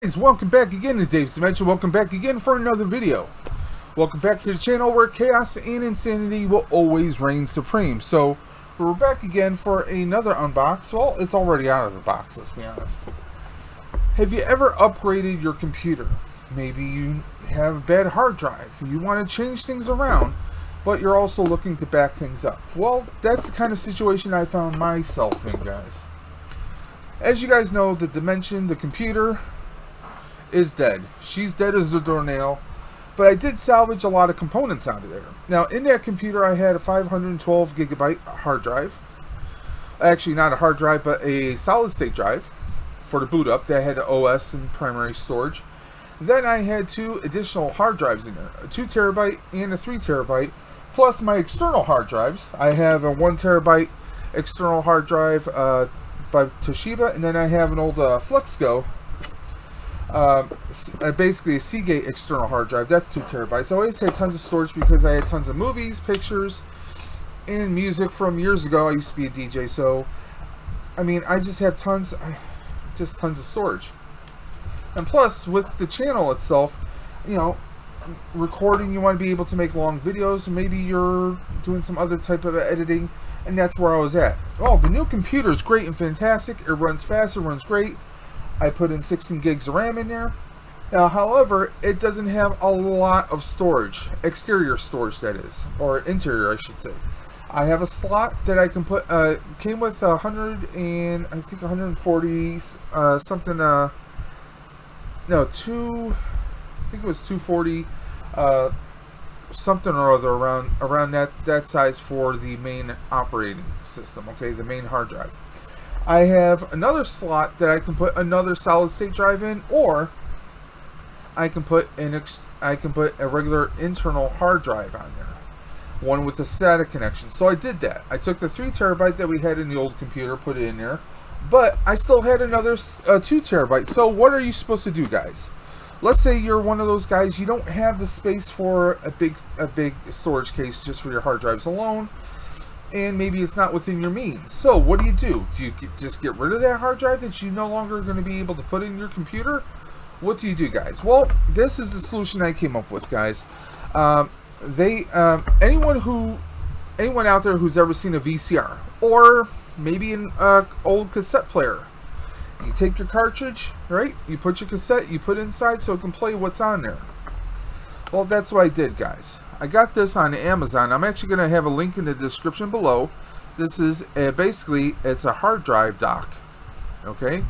Guys, welcome back again to Dave's Dimension. Welcome back again for another video. Welcome back to the channel where chaos and insanity will always reign supreme. So, we're back again for another unbox. Well, it's already out of the box, let's be honest. Have you ever upgraded your computer? Maybe you have a bad hard drive. You want to change things around, but you're also looking to back things up. Well, that's the kind of situation I found myself in, guys. As you guys know, the Dimension, the computer, is dead. She's dead as the doornail, but I did salvage a lot of components out of there. Now, in that computer, I had a 512 gigabyte hard drive. Actually, not a hard drive, but a solid state drive for the boot up that had the OS and primary storage. Then I had two additional hard drives in there, a 2 terabyte and a 3 terabyte, plus my external hard drives. I have a 1 terabyte external hard drive by Toshiba, and then I have an old FlexGo, basically a Seagate external hard drive. That's 2 terabytes. I always had tons of storage because I had tons of movies, pictures, and music from years ago. I used to be a DJ, so I mean, I just have tons of storage. And plus, with the channel itself, you know, recording, you want to be able to make long videos, and maybe you're doing some other type of editing, and that's where I was at. Oh, the new computer is great and fantastic. It runs fast, it runs great. I put in 16 gigs of RAM in there. Now, however, it doesn't have a lot of storage, exterior storage that is, or interior I should say. I have a slot that I can put, came with 100 and I think 140 something, no, I think it was 240 something or other around that size for the main operating system, okay, the main hard drive. I have another slot that I can put another solid state drive in, or I can put a regular internal hard drive on there, one with a SATA connection. So I did that. I took the 3 terabyte that we had in the old computer, put it in there, but I still had another 2 terabyte. So what are you supposed to do, guys? Let's say you're one of those guys, you don't have the space for a big storage case just for your hard drives alone, and maybe it's not within your means. So what do? Do you just get rid of that hard drive that you're no longer going to be able to put in your computer? What do you do, guys? Well, this is the solution I came up with, guys. Anyone out there who's ever seen a VCR, or maybe an old cassette player, you take your cartridge, right? You put your cassette, you put it inside so it can play what's on there. Well, that's what I did, guys. I got this on Amazon. I'm actually going to have a link in the description below. This is basically, it's a hard drive dock. Okay?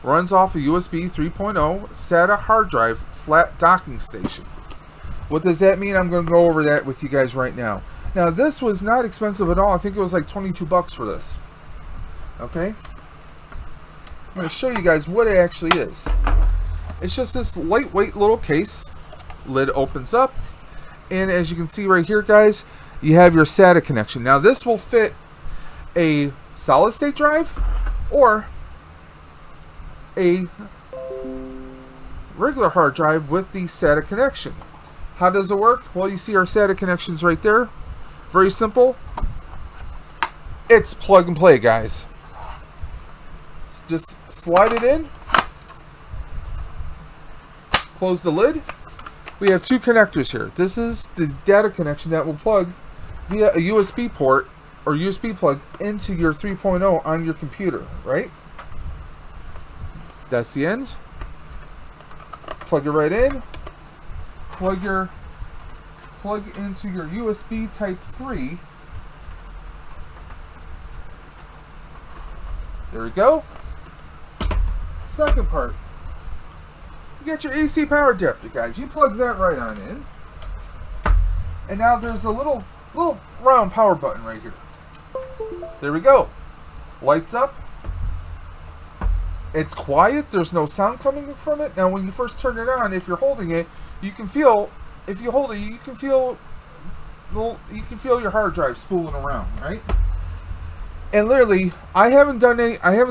Runs off a USB 3.0 SATA hard drive flat docking station. What does that mean? I'm going to go over that with you guys right now. Now, this was not expensive at all. I think it was like 22 bucks for this. Okay? I'm going to show you guys what it actually is. It's just this lightweight little case. Lid opens up. And as you can see right here, guys, you have your SATA connection. Now, this will fit a solid state drive or a regular hard drive with the SATA connection. How does it work? Well, you see our SATA connections right there. Very simple. It's plug and play, guys. Just slide it in. Close the lid. We have two connectors here. This is the data connection that will plug via a USB port or USB plug into your 3.0 on your computer, right? That's the end. Plug it right in. Plug into your USB Type 3. There we go. Second part. You got your AC power adapter, guys. You plug that right on in. And now there's a little round power button right here. There we go. Lights up. It's quiet. There's no sound coming from it. Now, when you first turn it on, if you're holding it, you can feel, if you hold it, you can feel your hard drive spooling around, right? And literally, I haven't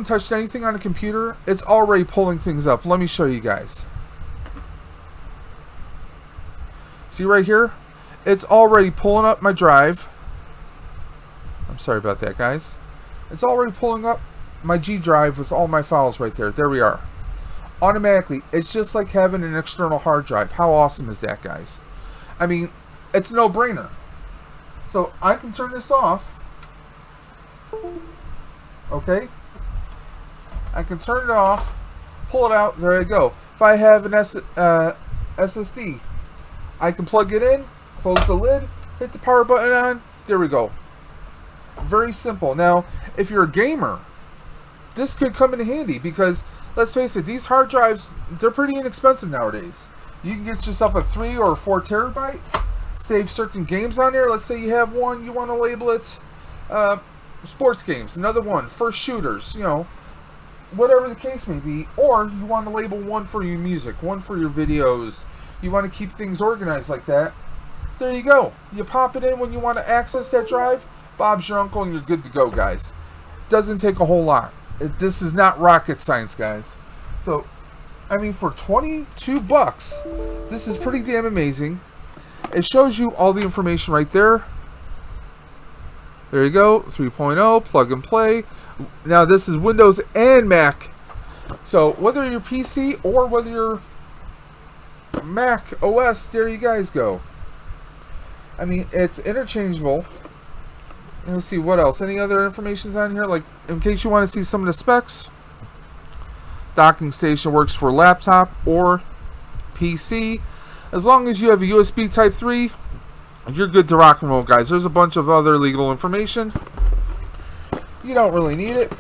touched anything on the computer. It's already pulling things up. Let me show you guys. See right here? It's already pulling up my drive. I'm sorry about that, guys. It's already pulling up my G drive with all my files right there. There we are. automatically. It's just like having an external hard drive. How awesome is that, guys? I mean, it's a no-brainer. So I can turn this off. Okay? I can turn it off, pull it out, there I go. If I have an SSD, I can plug it in, close the lid, hit the power button on, there we go. Very simple. Now, if you're a gamer, this could come in handy because, let's face it, these hard drives, they're pretty inexpensive nowadays. You can get yourself a 3 or 4 terabyte, save certain games on there. Let's say you have one, you want to label it sports games, another one, first shooters, you know, whatever the case may be. Or you want to label one for your music, one for your videos. You want to keep things organized like that. There you go. You pop it in when you want to access that drive. Bob's your uncle and you're good to go, guys. Doesn't take a whole lot. This is not rocket science, guys. So, I mean, for 22 bucks, this is pretty damn amazing. It shows you all the information right there. There you go, 3.0, plug and play. Now, this is Windows and Mac. So, whether you're PC or whether you're Mac OS, there you guys go. I mean, it's interchangeable. Let me see what else. Any other information's on here? Like, in case you want to see some of the specs. Docking station works for laptop or PC. As long as you have a USB Type 3, you're good to rock and roll, guys. There's a bunch of other legal information. You don't really need it.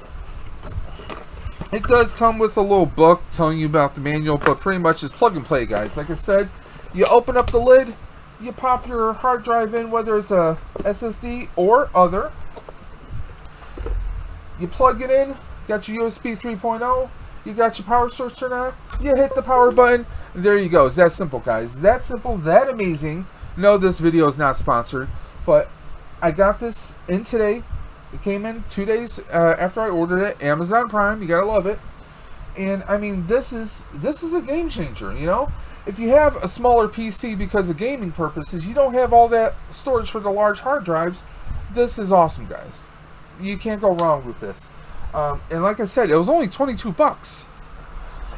It does come with a little book telling you about the manual, but pretty much it's plug and play, guys. Like I said, you open up the lid, you pop your hard drive in, whether it's a SSD or other. You plug it in, got your USB 3.0, you got your power source turned on, you hit the power button, there you go. It's that simple, guys. That simple, that amazing. No, this video is not sponsored, but I got this in today. It came in 2 days after I ordered it. Amazon Prime, you gotta love it. And I mean, this is a game changer, you know? If you have a smaller PC because of gaming purposes, you don't have all that storage for the large hard drives, this is awesome, guys. You can't go wrong with this. And like I said, it was only 22 bucks.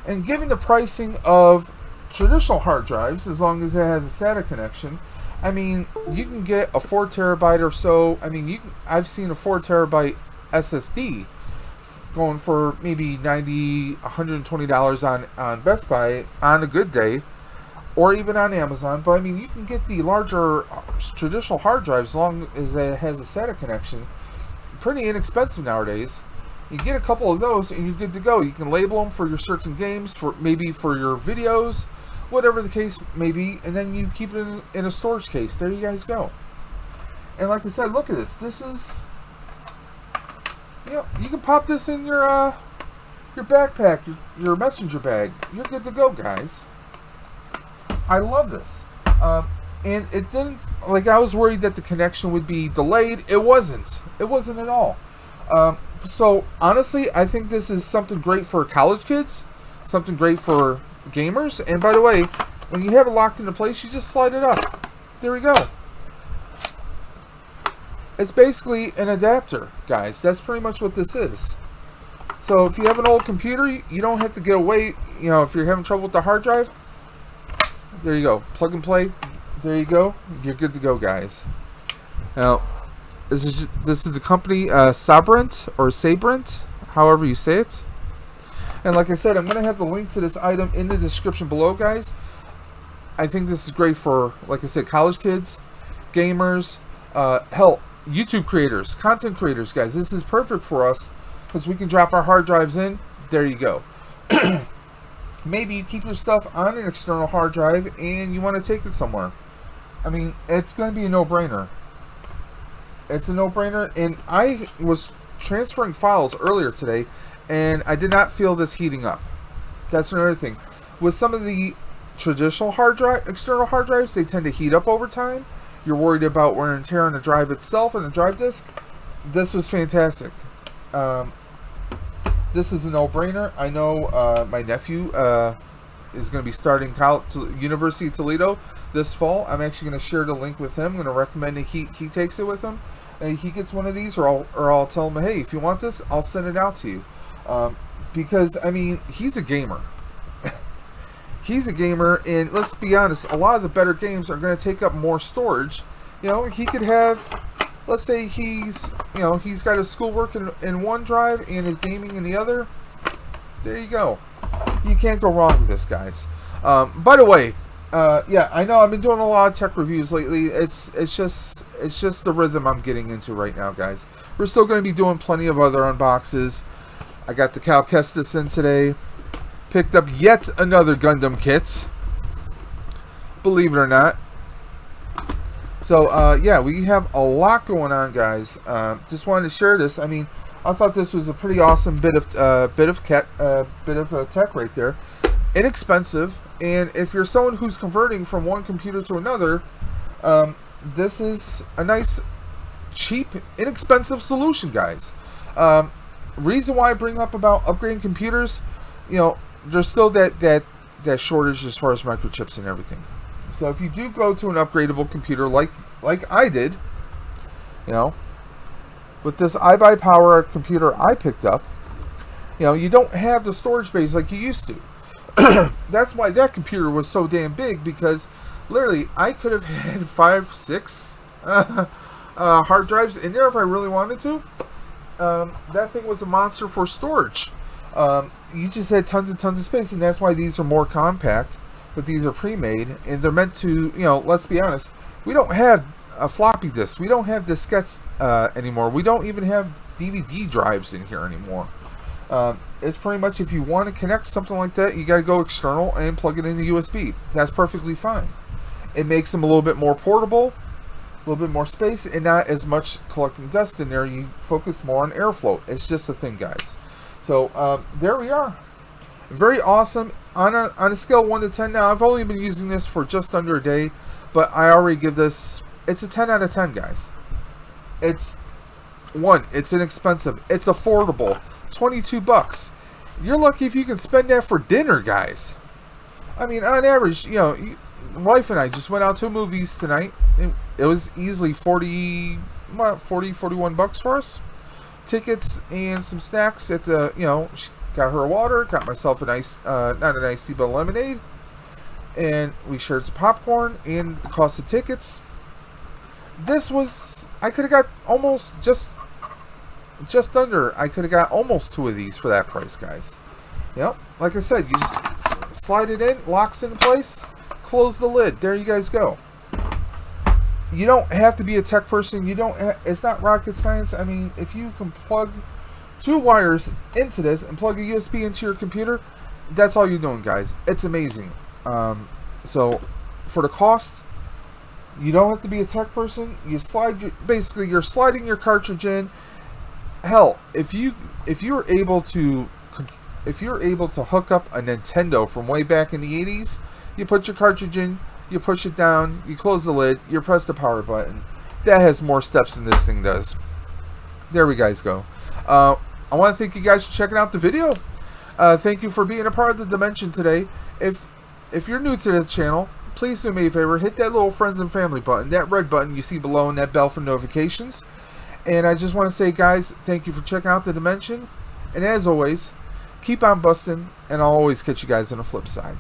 And given the pricing of traditional hard drives, as long as it has a SATA connection, I mean, you can get a 4 terabyte or so. I mean, I've seen a 4 terabyte SSD going for maybe $90, $120 on Best Buy on a good day, or even on Amazon. But I mean, you can get the larger traditional hard drives as long as it has a SATA connection. Pretty inexpensive nowadays. You get a couple of those and you're good to go. You can label them for your certain games, for maybe for your videos, whatever the case may be, and then you keep it in a storage case. There you guys go. And like I said, look at this. This is, you know, you can pop this in your backpack, your messenger bag. You're good to go, guys. I love this. And it didn't, like, I was worried that the connection would be delayed. It wasn't. It wasn't at all. So honestly, I think this is something great for college kids, something great for gamers. And by the way, when you have it locked into place, you just slide it up. There we go. It's basically an adapter, guys. That's pretty much what this is. So if you have an old computer, you don't have to get away. You know, if you're having trouble with the hard drive, there you go. Plug and play. There you go. You're good to go, guys. Now, this is the company Sabrent or Sabrent, however you say it. And like I said, I'm going to have the link to this item in the description below, guys. I think this is great for, like I said, college kids, gamers, hell, YouTube creators, content creators, guys. This is perfect for us because we can drop our hard drives in. There you go. Maybe you keep your stuff on an external hard drive and you want to take it somewhere. I mean, it's going to be a no-brainer. It's a no-brainer. And I was transferring files earlier today, and I did not feel this heating up. That's another thing. With some of the traditional hard drive, external hard drives, they tend to heat up over time. You're worried about wear and tear on the drive itself and the drive disk. This was fantastic. This is a no-brainer. I know my nephew is going to be starting University of Toledo this fall. I'm actually going to share the link with him. I'm going to recommend that he takes it with him. And he gets one of these, or I'll tell him, hey, if you want this, I'll send it out to you. Because, I mean, he's a gamer. he's a gamer, and let's be honest, a lot of the better games are going to take up more storage. You know, he could have, let's say he's got his schoolwork in one drive and his gaming in the other. There you go. You can't go wrong with this, guys. By the way, yeah, I know I've been doing a lot of tech reviews lately. It's just the rhythm I'm getting into right now, guys. We're still going to be doing plenty of other unboxes. I got the Cal Kestis in today. Picked up yet another Gundam kit. Believe it or not. So, yeah, we have a lot going on, guys. Just wanted to share this. I mean, I thought this was a pretty awesome bit of tech right there. Inexpensive, and if you're someone who's converting from one computer to another, this is a nice, cheap, inexpensive solution, guys. Reason why I bring up about upgrading computers, you know, there's still that shortage as far as microchips and everything. So if you do go to an upgradable computer like I did, you know, with this iBuyPower computer I picked up, you know, you don't have the storage space like you used to. That's why that computer was so damn big, because literally I could have had 5, 6 hard drives in there if I really wanted to. That thing was a monster for storage. You just had tons and tons of space, and that's why these are more compact. But these are pre-made, and they're meant to, you know, let's be honest, we don't have a floppy disk. We don't have diskettes anymore. We don't even have DVD drives in here anymore. It's pretty much, if you want to connect something like that, you got to go external and plug it into USB. That's perfectly fine. It makes them a little bit more portable, a little bit more space, and not as much collecting dust in there. You focus more on airflow. It's just a thing, guys. So there we are. Very awesome. On a scale of 1 to 10 now, I've only been using this for just under a day, but I already give this, it's a 10 out of 10, guys. It's inexpensive. It's affordable. 22 bucks. You're lucky if you can spend that for dinner, guys. I mean, on average, you know, my wife and I just went out to movies tonight. It was easily 41 bucks for us. Tickets and some snacks at the, you know, got her a water, got myself a nice, not an iced tea, but a lemonade. And we shared some popcorn and the cost of tickets. This was, I could have got almost just under, I could have got almost 2 of these for that price, guys. Yep, like I said, you just slide it in, locks in place, close the lid. There you guys go. You don't have to be a tech person. It's not rocket science. I mean, if you can plug 2 wires into this and plug a USB into your computer, that's all you're doing, guys. It's amazing. So for the cost, you don't have to be a tech person. You basically you're sliding your cartridge in. Hell, if you're able to hook up a Nintendo from way back in the 80s, you put your cartridge in, you push it down, you close the lid, you press the power button. That has more steps than this thing does. There we guys go. I want to thank you guys for checking out the video. Thank you for being a part of the Dimension today. If you're new to the channel, please do me a favor, hit that little friends and family button, that red button you see below, and that bell for notifications. And I just want to say, guys, thank you for checking out the Dimension. And as always, keep on busting, and I'll always catch you guys on the flip side.